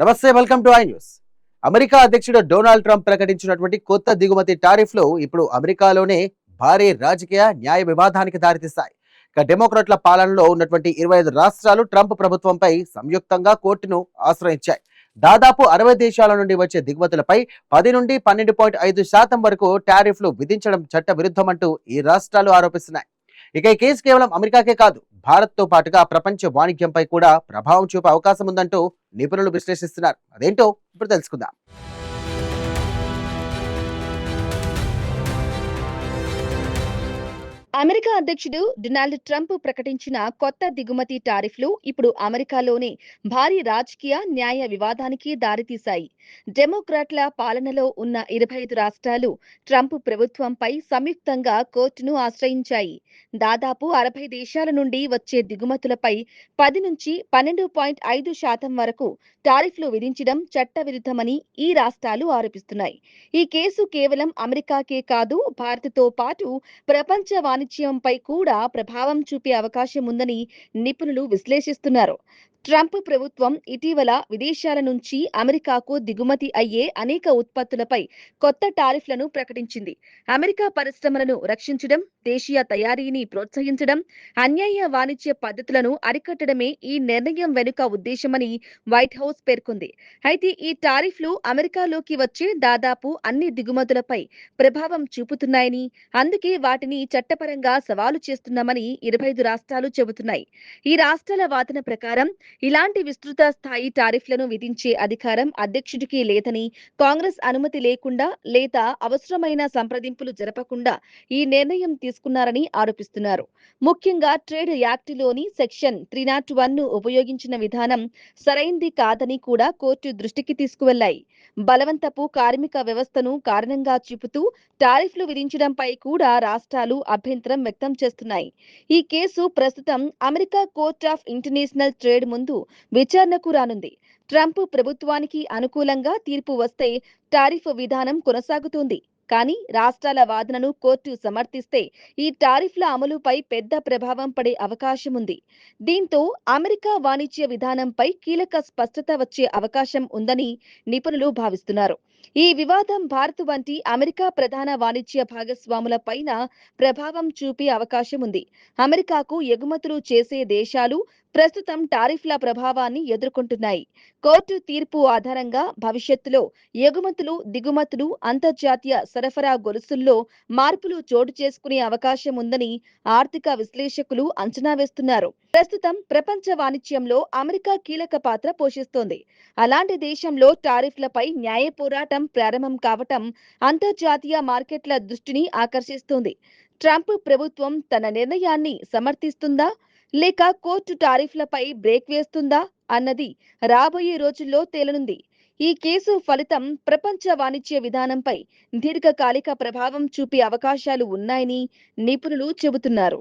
నమస్తే, welcome to I news. America అధ్యక్షుడు Donald Trump ప్రకటించినటువంటి కొత్త దిగుమతి టారిఫ్లు ఇప్పుడు అమెరికాలోనే భారీ రాజకీయ న్యాయ వివాదానికి దారితీస్తాయి. ఇక డెమోక్రాట్ల పాలనలో ఉన్నటువంటి 25 రాష్ట్రాలు ట్రంప్ ప్రభుత్వంపై సంయుక్తంగా కోర్టును ఆశ్రయించాయి. దాదాపు 60 దేశాల నుండి వచ్చే దిగుమతులపై 10 నుండి 12.5% వరకు టారిఫ్లు విధించడం చట్ట విరుద్ధమంటూ ఈ రాష్ట్రాలు ఆరోపిస్తున్నాయి. ఇక ఈ కేసు కేవలం అమెరికాకే కాదు, భారత్ తో పాటుగా ప్రపంచ వాణిజ్యంపై కూడా ప్రభావం చూపే అవకాశం ఉందంటూ నిపుణులు విశ్లేషిస్తున్నారు. అదేంటో ఇప్పుడు తెలుసుకుందాం. అమెరికా అధ్యక్షుడు డొనాల్డ్ ట్రంప్ ప్రకటించిన కొత్త దిగుమతి టారిఫ్లు ఇప్పుడు అమెరికాలోనే భారీ రాజకీయ న్యాయ వివాదానికి దారితీశాయి. డెమోక్రాట్ల పాలనలో ఉన్న 25 రాష్ట్రాలు ట్రంప్ ప్రభుత్వంపై సంయుక్తంగా కోర్టును ఆశ్రయించాయి. దాదాపు 60 దేశాల నుండి వచ్చే దిగుమతులపై 10 నుంచి 12.5% వరకు టారిఫ్లు విధించడం చట్టవిరుద్ధమని ఈ రాష్ట్రాలు ఆరోపిస్తున్నాయి. ఈ కేసు కేవలం అమెరికాకే కాదు, భారత్తో పాటు ప్రపంచ వాణిజ్యంపై కూడా ప్రభావం చూపే అవకాశం ఉందని నిపుణులు విశ్లేషిస్తున్నారు. ట్రంప్ ప్రభుత్వం ఇటీవల విదేశాల నుంచి అమెరికాకు దిగుమతి అయ్యే అనేక ఉత్పత్తులపై కొత్త టారిఫ్లను ప్రకటించింది. అమెరికా పరిశ్రమలను రక్షించడం, దేశీయ తయారీని ప్రోత్సహించడం, అన్యాయ వాణిజ్య పద్ధతులను అరికట్టడమే ఈ నిర్ణయం వెనుక ఉద్దేశమని వైట్ హౌస్ పేర్కొంది. అయితే ఈ టారిఫ్లు అమెరికాలోకి వచ్చే దాదాపు అన్ని దిగుమతులపై ప్రభావం చూపుతున్నాయని, అందుకే వాటిని చట్టపరంగా సవాలు చేస్తున్నామని 25 రాష్ట్రాలు చెబుతున్నాయి. ఈ రాష్ట్రాల వాదన ప్రకారం ఇలాంటి విస్తృత స్థాయి టారిఫ్లను విధించే అధికారం అధ్యక్షుడికి లేదని, కాంగ్రెస్ అనుమతి లేకుండా లేదా అవసరమైన సంప్రదింపులు జరపకుండా ఈ నిర్ణయం తీసుకున్నారని ఆరోపిస్తున్నారు. ముఖ్యంగా ట్రేడ్ యాక్టులోని సెక్షన్ 301ను ఉపయోగించిన విధానం సరైంది కాదని కూడా కోర్టు దృష్టికి తీసుకువెళ్లాయి. బలవంతపు కార్మిక వ్యవస్థను కారణంగా చూపుతూ టారిఫ్లు విధించడంపై కూడా రాష్ట్రాలు అభ్యంతరం వ్యక్తం చేస్తున్నాయి. ఈ కేసు ప్రస్తుతం America court of international trade ముందు విచారణకు రానుంది. ట్రంప్ ప్రభుత్వానికి అనుకూలంగా తీర్పు వస్తే టారిఫ్ విధానం కొనసాగుతుంది. కానీ రాష్ట్రాల వాదనను కోర్టు సమర్థిస్తే ఈ టారిఫ్ల అమలుపై పెద్ద ప్రభావం పడే అవకాశం ఉంది. దీంతో అమెరికా వాణిజ్య విధానంపై కీలక స్పష్టత వచ్చే అవకాశం ఉందని నిపుణులు భావిస్తున్నారు. ఈ వివాదం భారత్ వంటి అమెరికా ప్రధాన వాణిజ్య భాగస్వాముల పైన ప్రభావం చూపే అవకాశం ఉంది. అమెరికాకు ఎగుమతులు చేసే దేశాలు ప్రస్తుతం టారిఫ్ల ప్రభావాన్ని ఎదుర్కొంటున్నాయి. కోర్టు తీర్పు ఆధారంగా భవిష్యత్తులో ఎగుమతులు, దిగుమతులు, అంతర్జాతీయ సరఫరా గొలుసుల్లో మార్పులు చోటు చేసుకునే అవకాశం ఉందని ఆర్థిక విశ్లేషకులు అంచనా వేస్తున్నారు. ప్రస్తుతం ప్రపంచ వాణిజ్యంలో అమెరికా కీలక పాత్ర పోషిస్తోంది. అలాంటి దేశంలో టారిఫ్లపై న్యాయ పోరాటం ప్రారంభం కావటం అంతర్జాతీయ మార్కెట్ల దృష్టిని ఆకర్షిస్తోంది. ట్రంప్ ప్రభుత్వం తన నిర్ణయాన్ని సమర్థిస్తుందా లేక కోర్టు టారిఫ్లపై బ్రేక్ వేస్తుందా అన్నది రాబోయే రోజుల్లో తేలనుంది. ఈ కేసు ఫలితం ప్రపంచ వాణిజ్య విధానంపై దీర్ఘకాలిక ప్రభావం చూపే అవకాశాలు ఉన్నాయని నిపుణులు చెబుతున్నారు.